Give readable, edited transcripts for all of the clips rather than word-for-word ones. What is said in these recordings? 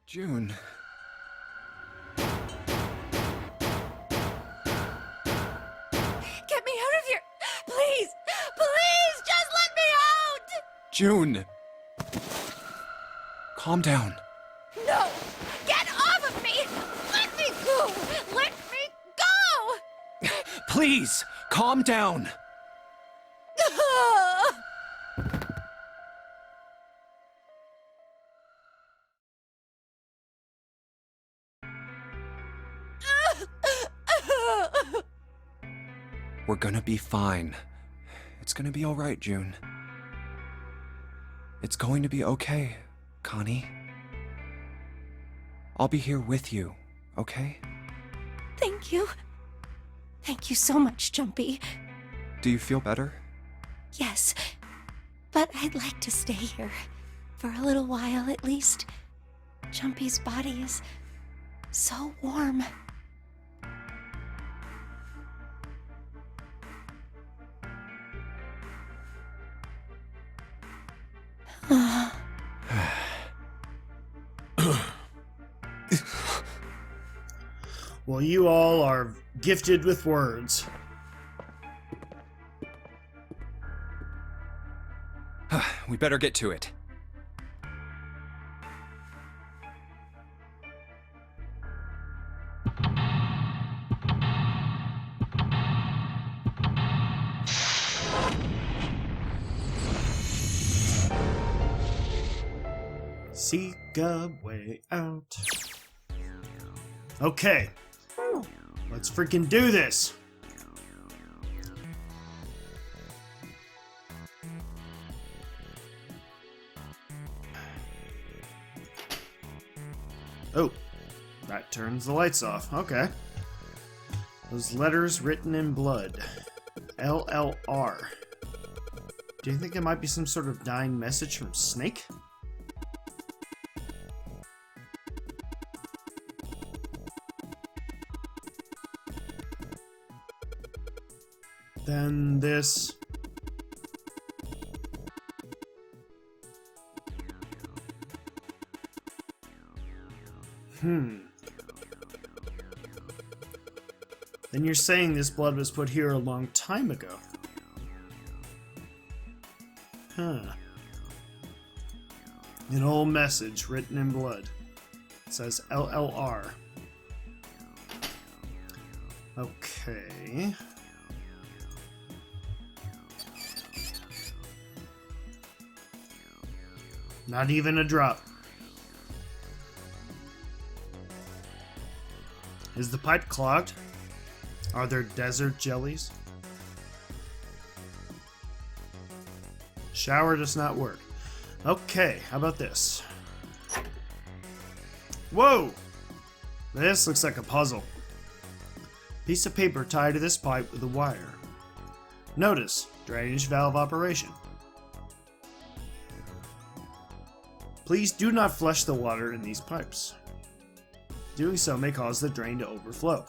June. Get me out of here! Please! Please! Just let me out! June! Calm down. No! Get off of me! Let me go! Let me go! Please, calm down. We're gonna be fine. It's gonna be alright, June. It's going to be okay, Connie. I'll be here with you, okay? Thank you. Thank you so much, Jumpy. Do you feel better? Yes, but I'd like to stay here. For a little while, at least. Jumpy's body is so warm. Well, you all are gifted with words. We better get to it. Seek a way out. Okay. Let's freaking do this. Oh, that turns the lights off. Okay. Those letters written in blood. LLR. Do you think it might be some sort of dying message from Snake? Then this. Then you're saying this blood was put here a long time ago. Huh. An old message written in blood. It says LLR. Okay. Not even a drop. Is the pipe clogged? Are there desert jellies? Shower does not work. Okay, how about this? Whoa! This looks like a puzzle. Piece of paper tied to this pipe with a wire. Notice, drainage valve operation. Please do not flush the water in these pipes. Doing so may cause the drain to overflow.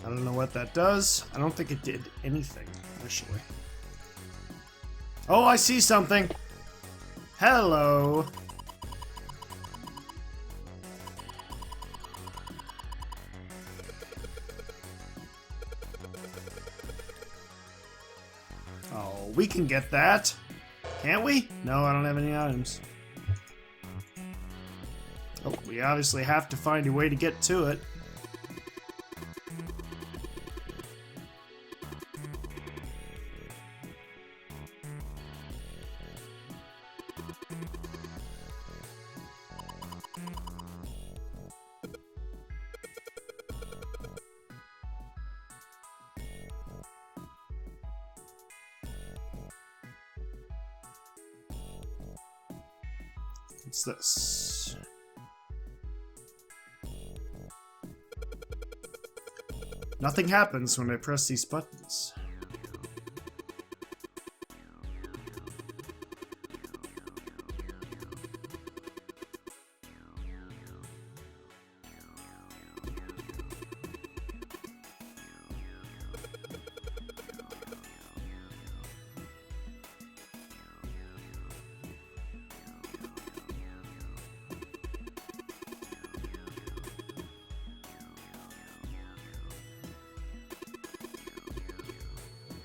I don't know what that does. I don't think it did anything, actually. Oh, I see something! Hello! Oh, we can get that. Can't we? No, I don't have any items. Oh, we obviously have to find a way to get to it. What's this? Nothing happens when I press these buttons.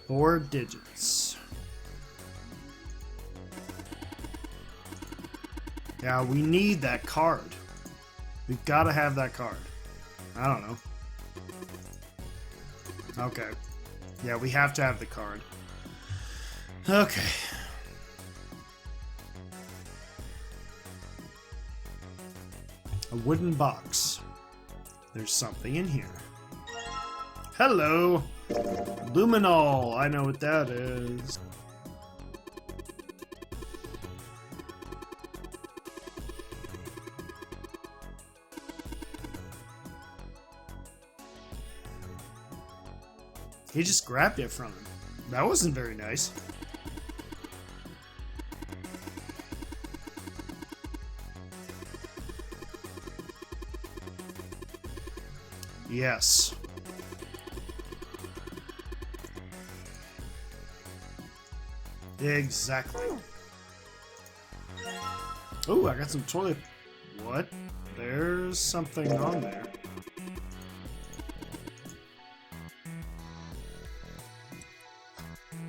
4 digits. Yeah, we need that card. We've got to have that card. I don't know. Okay. Yeah, we have to have the card. Okay. A wooden box. There's something in here. Hello! Luminol! I know what that is. He just grabbed it from him. That wasn't very nice. Yes. Exactly. Oh, I got some toilet. What? There's something on there.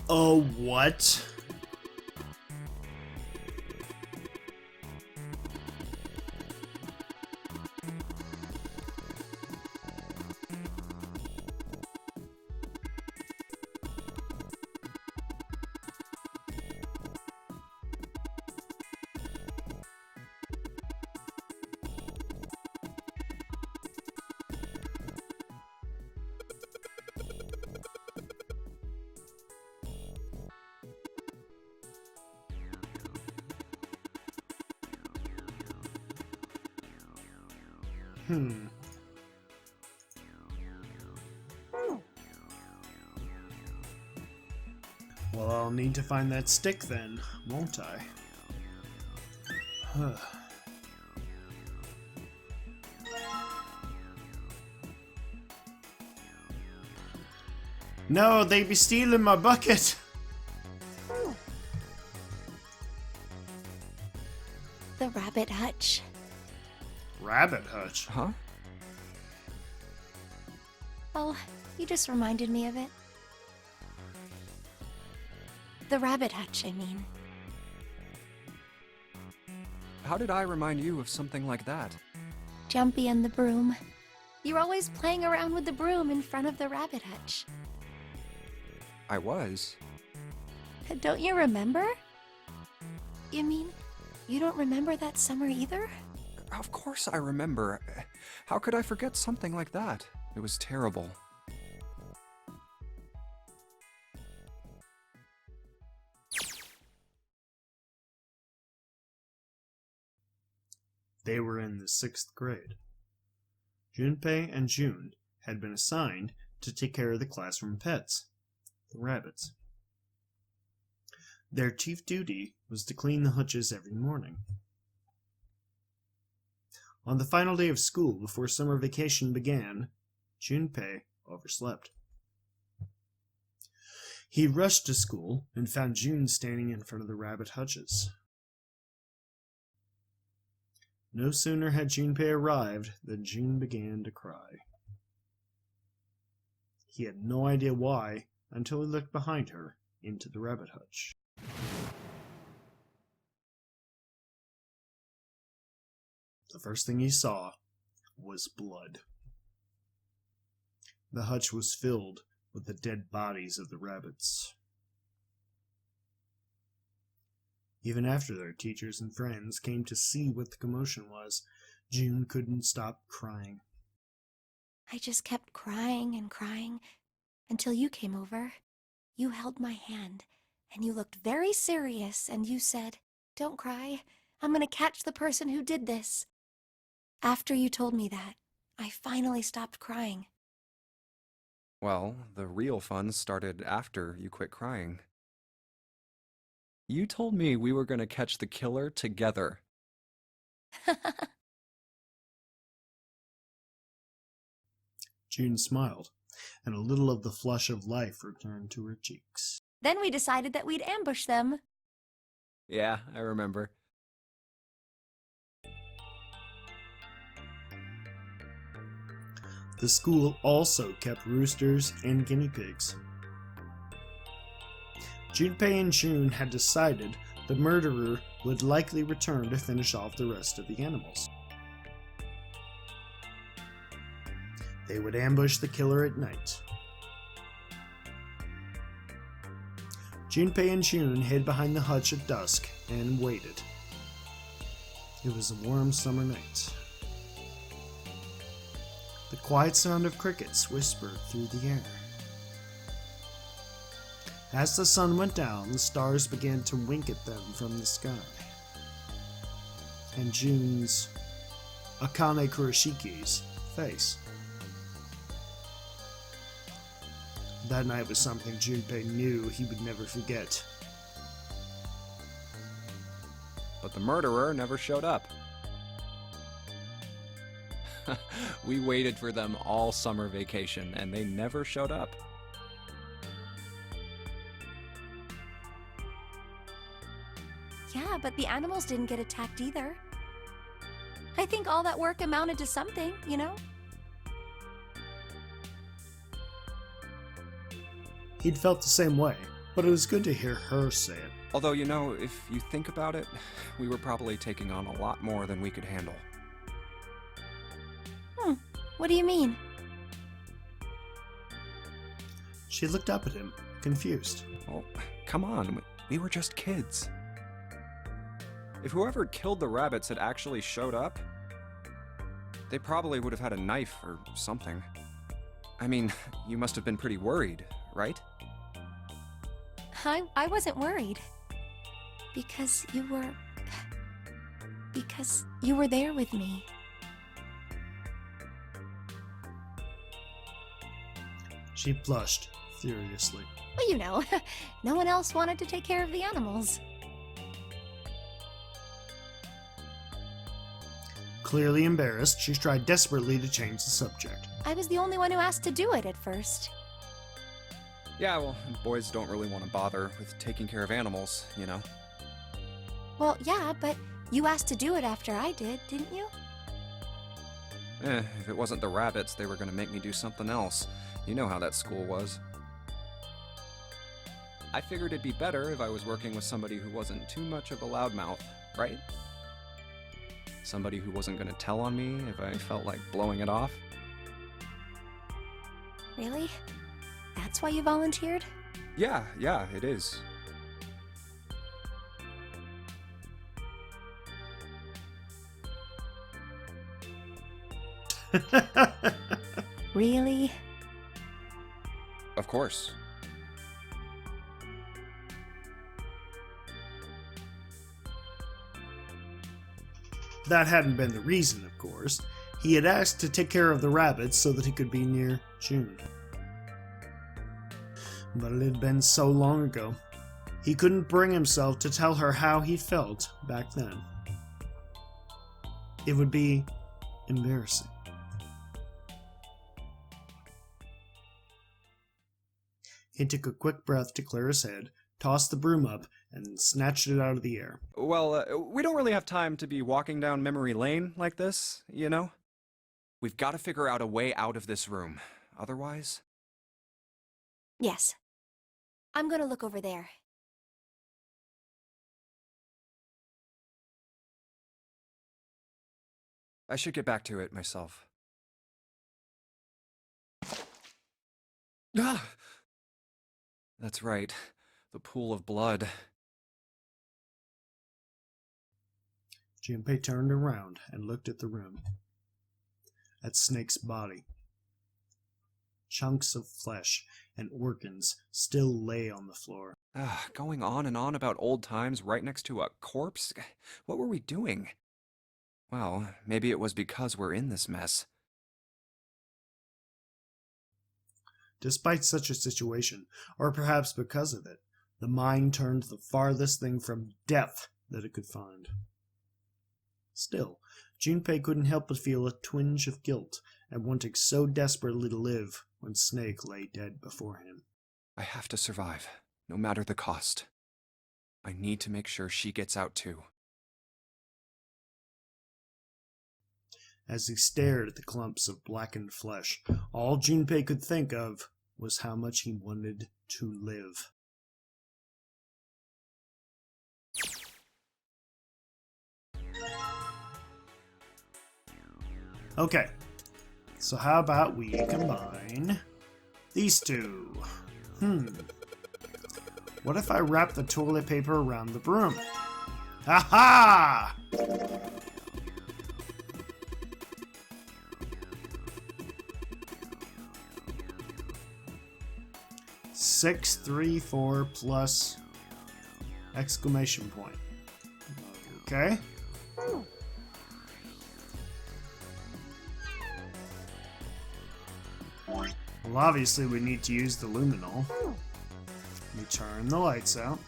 Oh, what? Well, I'll need to find that stick then, won't I? No, they be stealing my bucket! The rabbit hutch. Rabbit hutch? Huh? Oh, you just reminded me of it. The rabbit hutch, I mean. How did I remind you of something like that? Jumpy and the broom. You're always playing around with the broom in front of the rabbit hutch. I was. Don't you remember? You mean, you don't remember that summer either? Of course I remember. How could I forget something like that? It was terrible. They were in the 6th grade. Junpei and June had been assigned to take care of the classroom pets, the rabbits. Their chief duty was to clean the hutches every morning. On the final day of school before summer vacation began, Junpei overslept. He rushed to school and found June standing in front of the rabbit hutches. No sooner had Junpei arrived than June began to cry. He had no idea why until he looked behind her into the rabbit hutch. The first thing he saw was blood. The hutch was filled with the dead bodies of the rabbits. Even after their teachers and friends came to see what the commotion was, June couldn't stop crying. I just kept crying and crying until you came over. You held my hand, and you looked very serious, and you said, "Don't cry. I'm gonna catch the person who did this." After you told me that, I finally stopped crying. Well, the real fun started after you quit crying. You told me we were going to catch the killer together. June smiled, and a little of the flush of life returned to her cheeks. Then we decided that we'd ambush them. Yeah, I remember. The school also kept roosters and guinea pigs. Junpei and June had decided the murderer would likely return to finish off the rest of the animals. They would ambush the killer at night. Junpei and June hid behind the hutch at dusk and waited. It was a warm summer night. The quiet sound of crickets whispered through the air. As the sun went down, the stars began to wink at them from the sky. And June's, Akane Kuroshiki's, face. That night was something Junpei knew he would never forget. But the murderer never showed up. We waited for them all summer vacation, and they never showed up. Yeah, but the animals didn't get attacked either. I think all that work amounted to something, you know? He'd felt the same way, but it was good to hear her say it. Although, you know, if you think about it, we were probably taking on a lot more than we could handle. What do you mean? She looked up at him, confused. Oh, come on, we were just kids. If whoever killed the rabbits had actually showed up, they probably would have had a knife or something. I mean, you must have been pretty worried, right? I wasn't worried. Because you were there with me. She blushed furiously. Well, you know, no one else wanted to take care of the animals. Clearly embarrassed, she tried desperately to change the subject. I was the only one who asked to do it at first. Yeah, well, boys don't really want to bother with taking care of animals, you know? Well, yeah, but you asked to do it after I did, didn't you? If it wasn't the rabbits, they were going to make me do something else. You know how that school was. I figured it'd be better if I was working with somebody who wasn't too much of a loudmouth, right? Somebody who wasn't going to tell on me if I felt like blowing it off. Really? That's why you volunteered? Yeah, it is. Really? Of course. That hadn't been the reason, of course. He had asked to take care of the rabbits so that he could be near June. But it had been so long ago. He couldn't bring himself to tell her how he felt back then. It would be embarrassing. He took a quick breath to clear his head, tossed the broom up, and snatched it out of the air. Well, we don't really have time to be walking down memory lane like this, you know? We've got to figure out a way out of this room. Otherwise... Yes. I'm gonna look over there. I should get back to it myself. Ah! That's right. The pool of blood. Junpei turned around and looked at the room. At Snake's body. Chunks of flesh and organs still lay on the floor. Going on and on about old times right next to a corpse? What were we doing? Well, maybe it was because we're in this mess. Despite such a situation, or perhaps because of it, the mind turned the farthest thing from death that it could find. Still, Junpei couldn't help but feel a twinge of guilt at wanting so desperately to live when Snake lay dead before him. I have to survive, no matter the cost. I need to make sure she gets out too. As he stared at the clumps of blackened flesh, all Junpei could think of was how much he wanted to live. Okay. So how about we combine these two? What if I wrap the toilet paper around the broom? Ha-ha! 634 plus exclamation point. Okay. Well, obviously we need to use the luminol. Let me turn the lights out.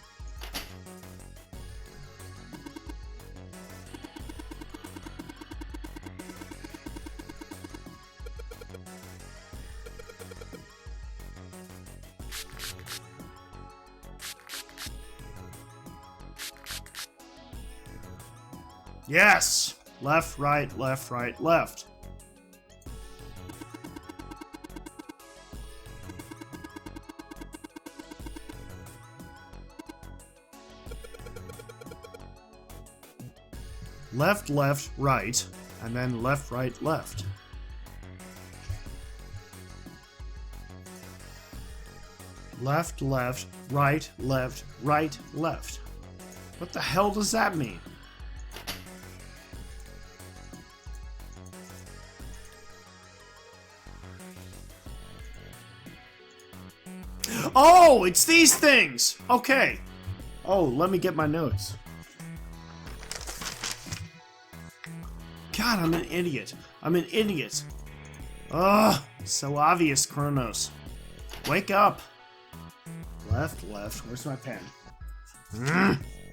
Yes! Left, right, left, right, left. Left, left, right, and then left, right, left. Left, left, right, left, right, left. What the hell does that mean? Oh, it's these things! Okay. Oh, let me get my notes. God, I'm an idiot. I'm an idiot. Ugh, so obvious, Kronos. Wake up. Left, left. Where's my pen?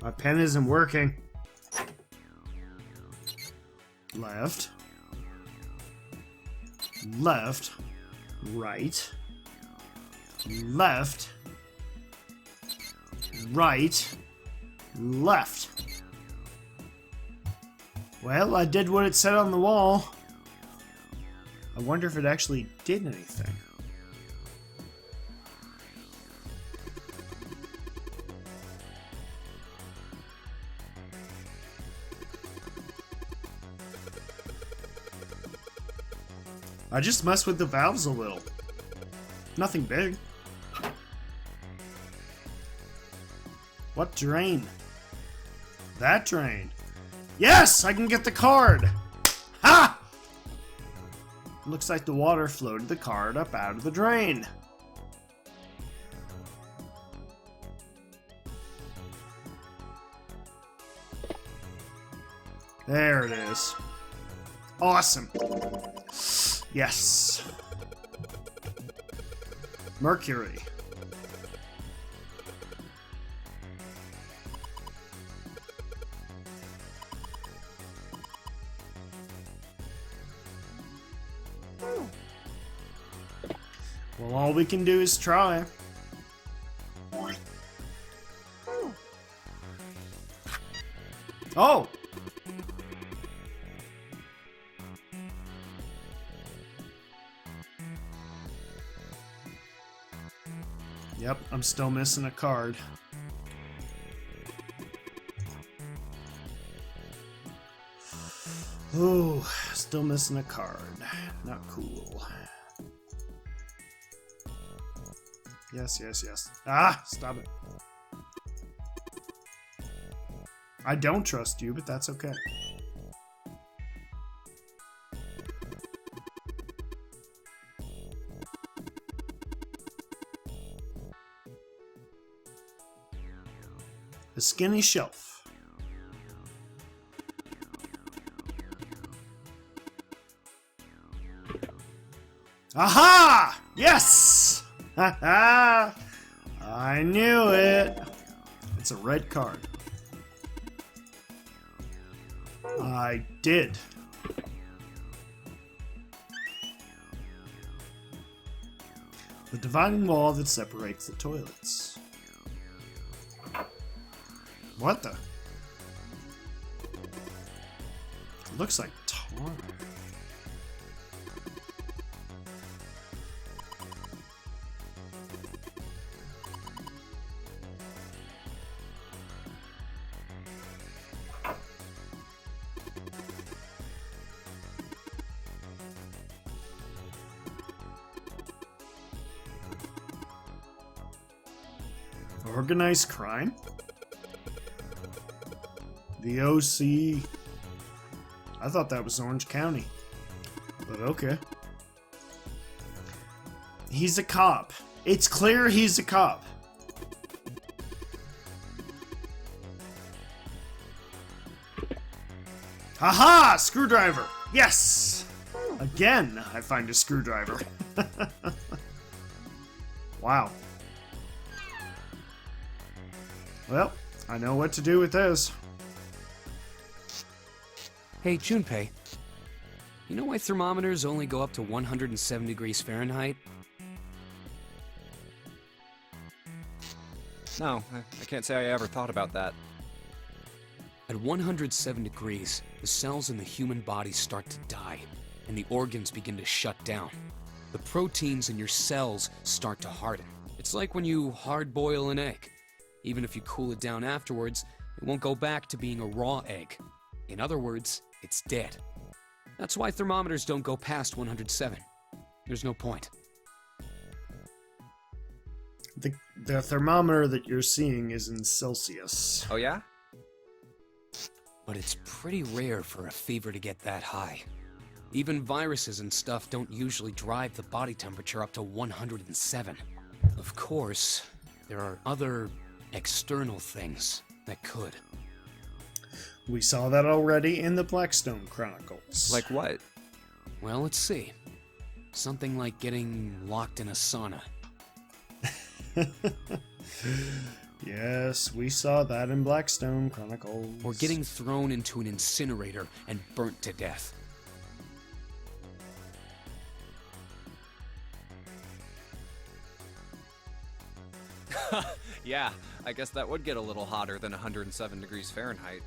My pen isn't working. Left. Left. Right. Left. Right. Left. Well, I did what it said on the wall. I wonder if it actually did anything. I just messed with the valves a little. Nothing big. What drain? That drain. Yes! I can get the card! Ha! Looks like the water floated the card up out of the drain. There it is. Awesome. Yes. Mercury. Well, all we can do is try. Oh! Yep, I'm still missing a card. Ooh, still missing a card. Not cool. Yes, yes, yes. Ah, stop it. I don't trust you, but that's okay. The skinny shelf. Aha! Yes! Ha ha! I knew it. It's a red card. I did. The dividing wall that separates the toilets. What the? It looks like tar. Organized crime? The OC. I thought that was Orange County. But okay. He's a cop. It's clear he's a cop. Aha! Screwdriver! Yes! Again, I find a screwdriver. Wow. Well, I know what to do with this. Hey, Junpei. You know why thermometers only go up to 107 degrees Fahrenheit? No, I can't say I ever thought about that. At 107 degrees, the cells in the human body start to die, and the organs begin to shut down. The proteins in your cells start to harden. It's like when you hard-boil an egg. Even if you cool it down afterwards, it won't go back to being a raw egg. In other words, it's dead. That's why thermometers don't go past 107. There's no point. The thermometer that you're seeing is in Celsius. Oh yeah? But it's pretty rare for a fever to get that high. Even viruses and stuff don't usually drive the body temperature up to 107. Of course, there are other external things that could. We saw that already in the Blackstone Chronicles. Like what? Well, let's see. Something like getting locked in a sauna. Yes, we saw that in Blackstone Chronicles. Or getting thrown into an incinerator and burnt to death. Yeah, I guess that would get a little hotter than 107 degrees Fahrenheit.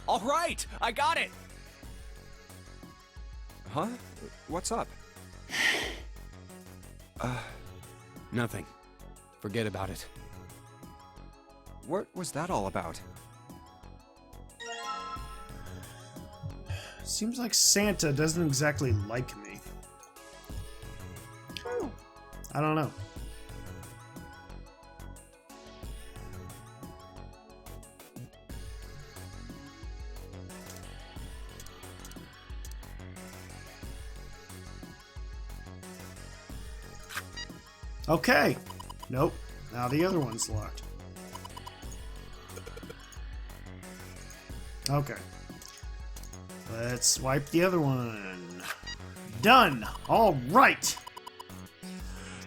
All right, I got it! Huh? What's up? Nothing. Forget about it. What was that all about? Seems like Santa doesn't exactly like me. I don't know. Okay. Nope. Now the other one's locked. Okay. Let's swipe the other one. Done! Alright!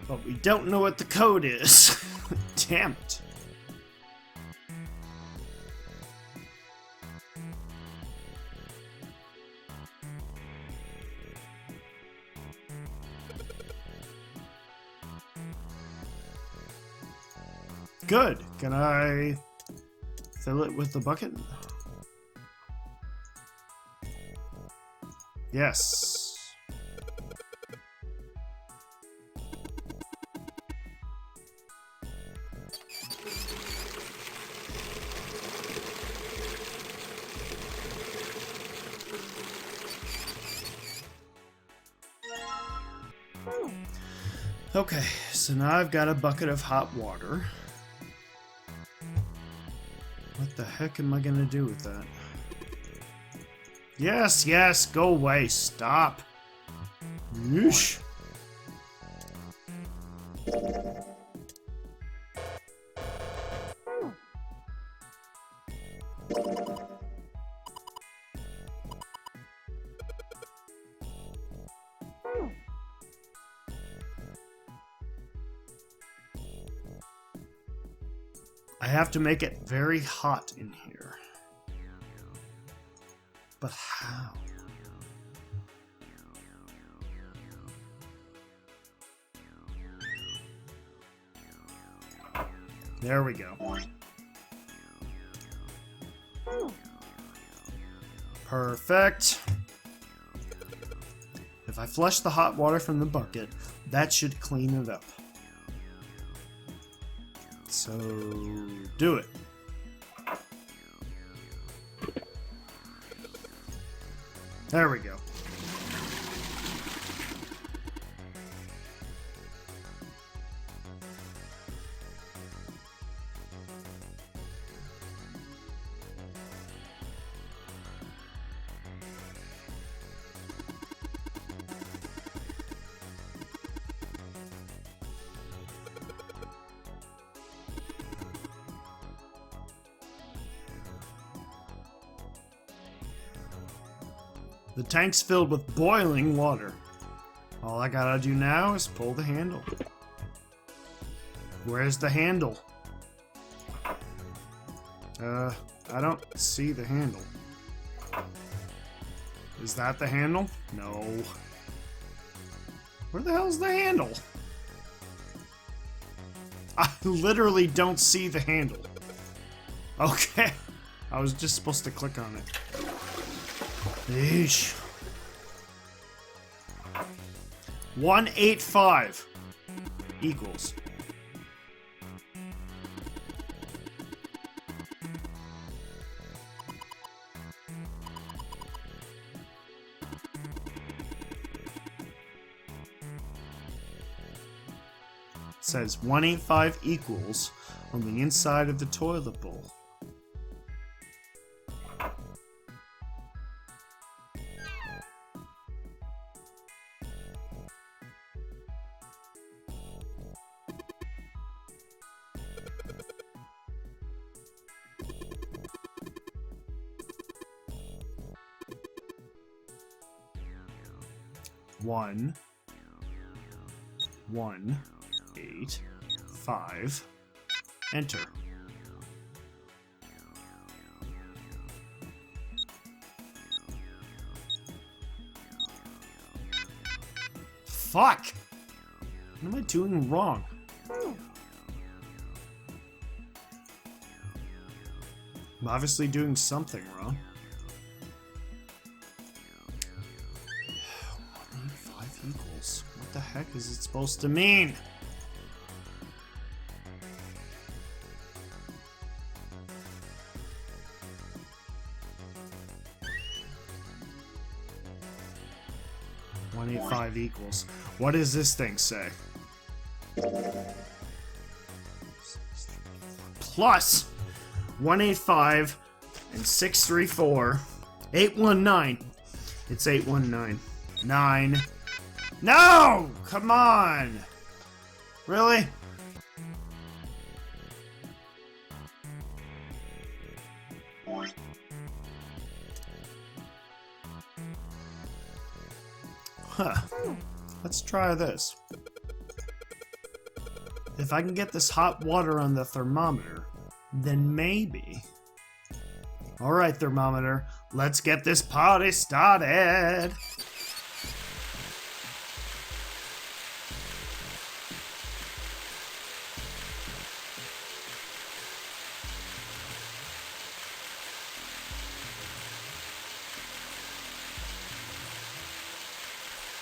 But we don't know what the code is. Damn it. Good. Can I fill it with the bucket? Yes. Okay, so now I've got a bucket of hot water. What the heck am I gonna do with that? Yes, yes, go away, stop. Yeesh. I have to make it very hot in here. But how? There we go. Perfect. If I flush the hot water from the bucket, that should clean it up. So, do it. There we go. The tank's filled with boiling water. All I gotta do now is pull the handle. Where's the handle? I don't see the handle. Is that the handle? No. Where the hell's the handle? I literally don't see the handle. Okay. I was just supposed to click on it. Eesh. 185 equals. It says 185 equals on the inside of the toilet bowl. One, 8, 5, enter. Fuck! What am I doing wrong? I'm obviously doing something wrong. 185 equals. What the heck is it supposed to mean? $185 equals. What does this thing say? Plus 185 and 634 819. It's 819. 9. No! Come on! Really? Huh. Let's try this. If I can get this hot water on the thermometer, then maybe. Alright, thermometer, let's get this party started!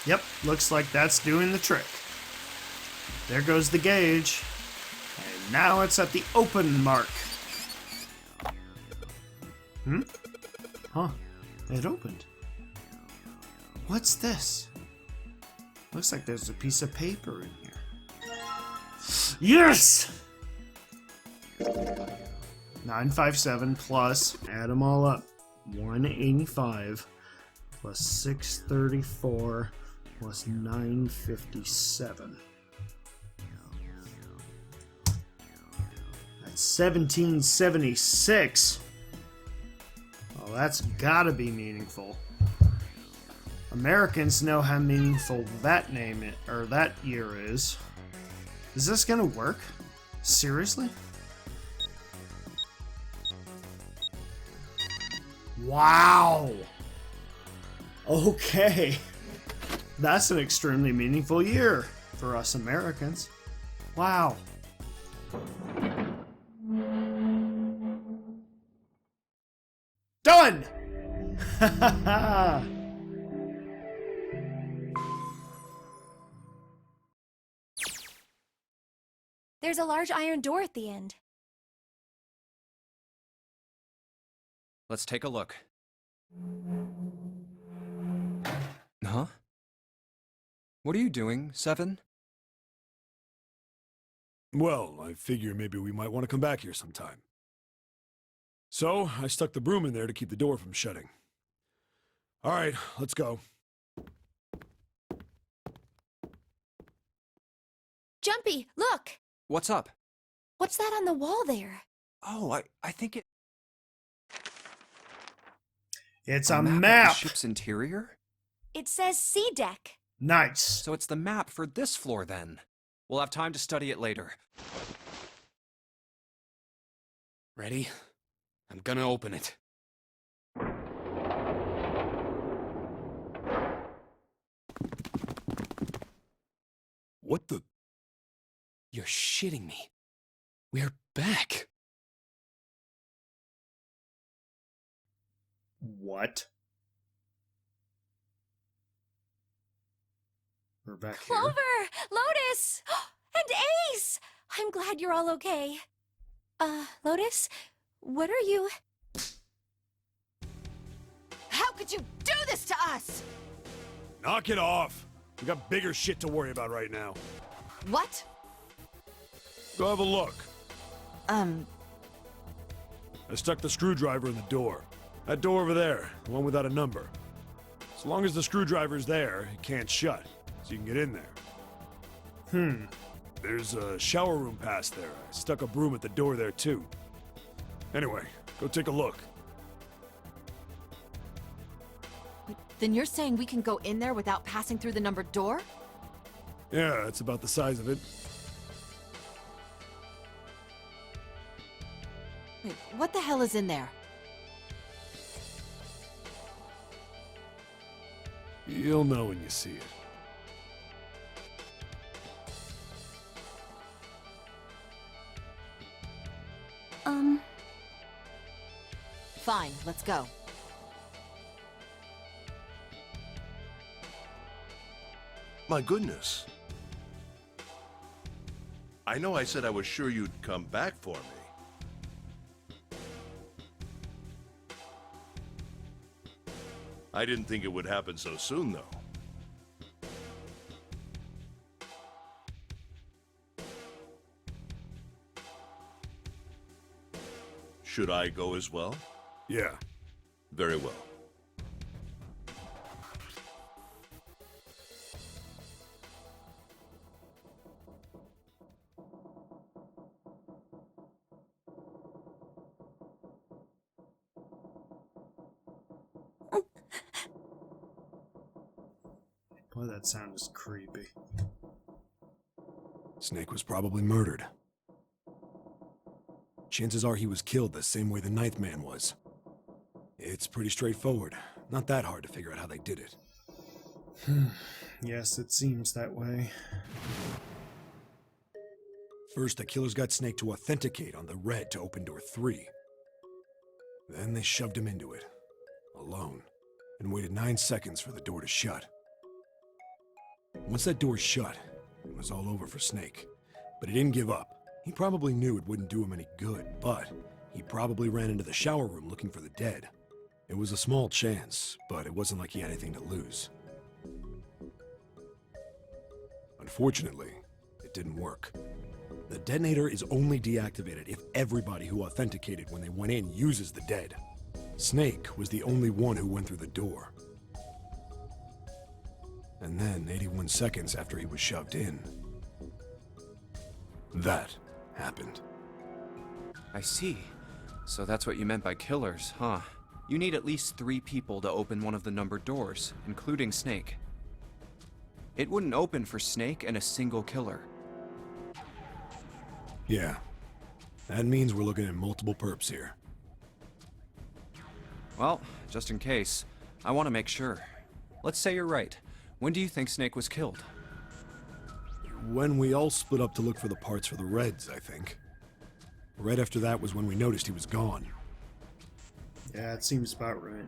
Yep, looks like that's doing the trick. There goes the gauge. And now it's at the open mark. Hmm? Huh. It opened. What's this? Looks like there's a piece of paper in here. Yes! 957 plus, add them all up. 185 plus 634 plus 957. That's 1776. Well, that's gotta be meaningful. Americans know how meaningful that name or that year is. Is this gonna work? Seriously? Wow. Okay. That's an extremely meaningful year for us Americans. Wow. Done! There's a large iron door at the end. Let's take a look. Huh? What are you doing, Seven? Well, I figure maybe we might want to come back here sometime. So, I stuck the broom in there to keep the door from shutting. Alright, let's go. Jumpy, look! What's up? What's that on the wall there? Oh, I think it... It's A a map of map. the ship's interior? It says sea deck. Nice. So it's the map for this floor then. We'll have time to study it later. Ready? I'm gonna open it. What the? You're shitting me. We're back. What? We're back here. Clover! Lotus! And Ace! I'm glad you're all okay. Lotus? What are you... How could you do this to us? Knock it off. We got bigger shit to worry about right now. What? Go have a look. I Um, stuck the screwdriver in the door. That door over there, the one without a number. As long as the screwdriver's there, it can't shut, so you can get in there. There's a shower room past there. I stuck a broom at the door there too. Anyway, go take a look. then you're saying we can go in there without passing through the numbered door? Yeah, that's about the size of it. Wait, what the hell is in there? You'll know when you see it. Fine, let's go. My goodness. I know I said I was sure you'd come back for me. I didn't think it would happen so soon, though. Should I go as well? Yeah. Very well. Boy, that sound is creepy. Snake was probably murdered. Chances are he was killed the same way the Ninth Man was. It's pretty straightforward. Not that hard to figure out how they did it. Yes, it seems that way. First, the killers got Snake to authenticate on the red to open door 3. Then they shoved him into it, alone, and waited 9 seconds for the door to shut. Once that door shut, it was all over for Snake. But he didn't give up. He probably knew it wouldn't do him any good, but he probably ran into the shower room looking for the dead. It was a small chance, but it wasn't like he had anything to lose. Unfortunately, it didn't work. The detonator is only deactivated if everybody who authenticated when they went in uses the dead. Snake was the only one who went through the door. And then, 81 seconds after he was shoved in, that happened. I see. So that's what you meant by killers, huh? You need at least 3 people to open one of the numbered doors, including Snake. It wouldn't open for Snake and a single killer. Yeah. That means we're looking at multiple perps here. Well, just in case, I want to make sure. Let's say you're right. When do you think Snake was killed? When we all split up to look for the parts for the Reds, I think. Right after that was when we noticed he was gone. Yeah, it seems about right.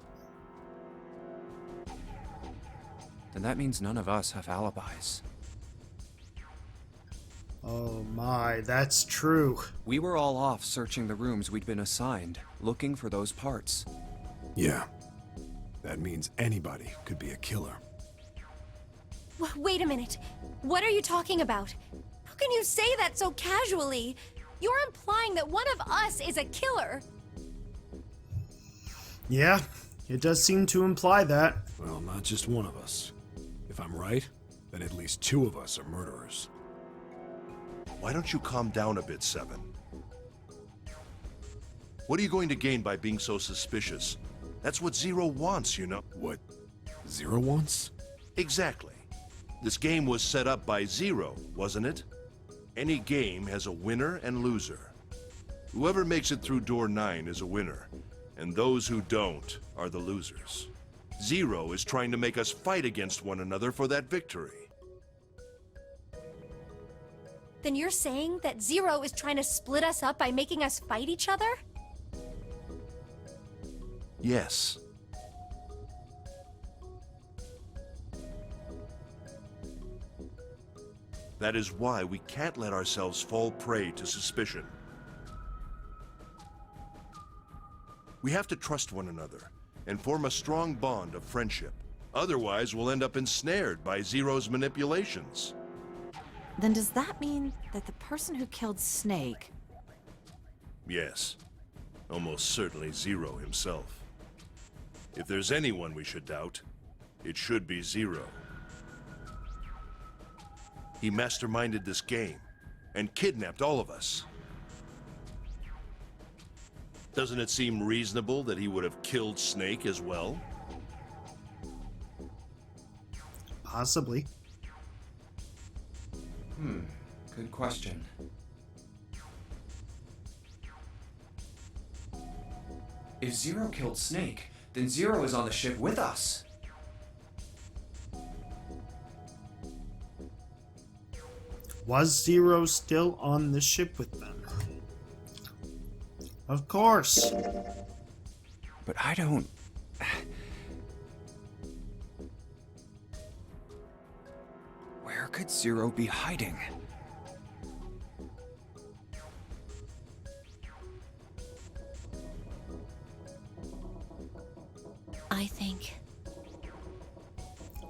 Then that means none of us have alibis. Oh my, that's true. We were all off searching the rooms we'd been assigned, looking for those parts. Yeah. That means anybody could be a killer. Wait a minute. What are you talking about? How can you say that so casually? You're implying that one of us is a killer. Yeah, it does seem to imply that. Well, not just one of us. If I'm right, then at least 2 of us are murderers. Why don't you calm down a bit, Seven? What are you going to gain by being so suspicious? That's what Zero wants, you know. What Zero wants? Exactly. This game was set up by Zero, wasn't it? Any game has a winner and loser. Whoever makes it through door 9 is a winner, and those who don't are the losers. Zero is trying to make us fight against one another for that victory. Then you're saying that Zero is trying to split us up by making us fight each other? Yes. That is why we can't let ourselves fall prey to suspicion. We have to trust one another and form a strong bond of friendship. Otherwise, we'll end up ensnared by Zero's manipulations. Then does that mean that the person who killed Snake... Yes. Almost certainly Zero himself. If there's anyone we should doubt, it should be Zero. He masterminded this game and kidnapped all of us. Doesn't it seem reasonable that he would have killed Snake as well? Possibly. Good question. If Zero killed Snake, then Zero is on the ship with us. Was Zero still on the ship with them? Of course. But I don't... Where could Zero be hiding? I think.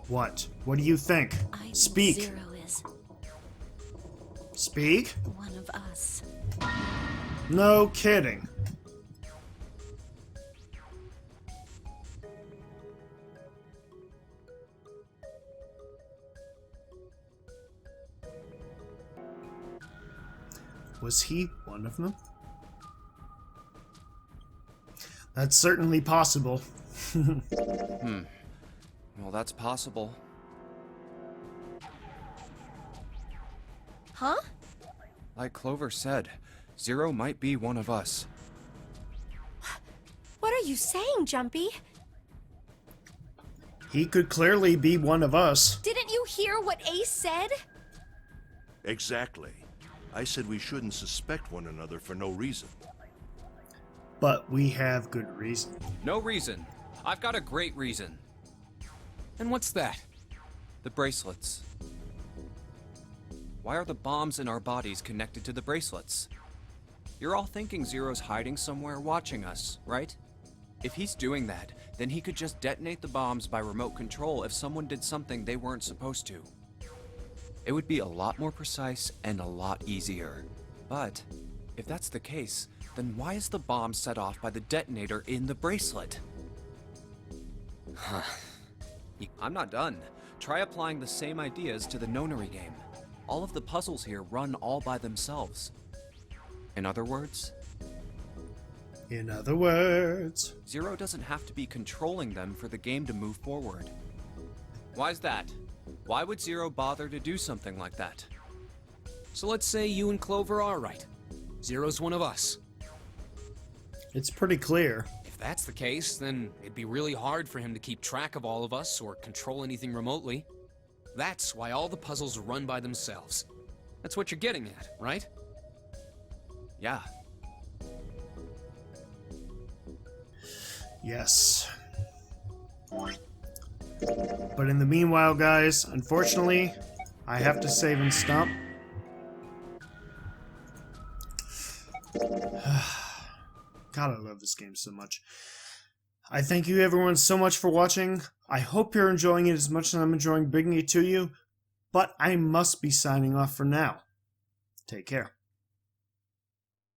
What? What do you think? I Speak. think Zero is Speak? one of us. No kidding. Was he one of them? That's certainly possible. Well, that's possible. Huh? Like Clover said, Zero might be one of us. What are you saying, Jumpy? He could clearly be one of us. Didn't you hear what Ace said? Exactly. I said we shouldn't suspect one another for no reason. But we have good reason. No reason. I've got a great reason. And what's that? The bracelets. Why are the bombs in our bodies connected to the bracelets? You're all thinking Zero's hiding somewhere watching us, right? If he's doing that, then he could just detonate the bombs by remote control if someone did something they weren't supposed to. It would be a lot more precise and a lot easier. But if that's the case, then why is the bomb set off by the detonator in the bracelet? I'm not done. Try applying the same ideas to the Nonary game. All of the puzzles here run all by themselves. In other words, Zero doesn't have to be controlling them for the game to move forward. Why's that? Why would Zero bother to do something like that? So let's say you and Clover are right. Zero's one of us. It's pretty clear. If that's the case, then it'd be really hard for him to keep track of all of us or control anything remotely. That's why all the puzzles run by themselves. That's what you're getting at, right? Yeah. Yes. But in the meanwhile, guys, unfortunately, I have to save and stump. God, I love this game so much. I thank you everyone so much for watching. I hope you're enjoying it as much as I'm enjoying bringing it to you. But I must be signing off for now. Take care.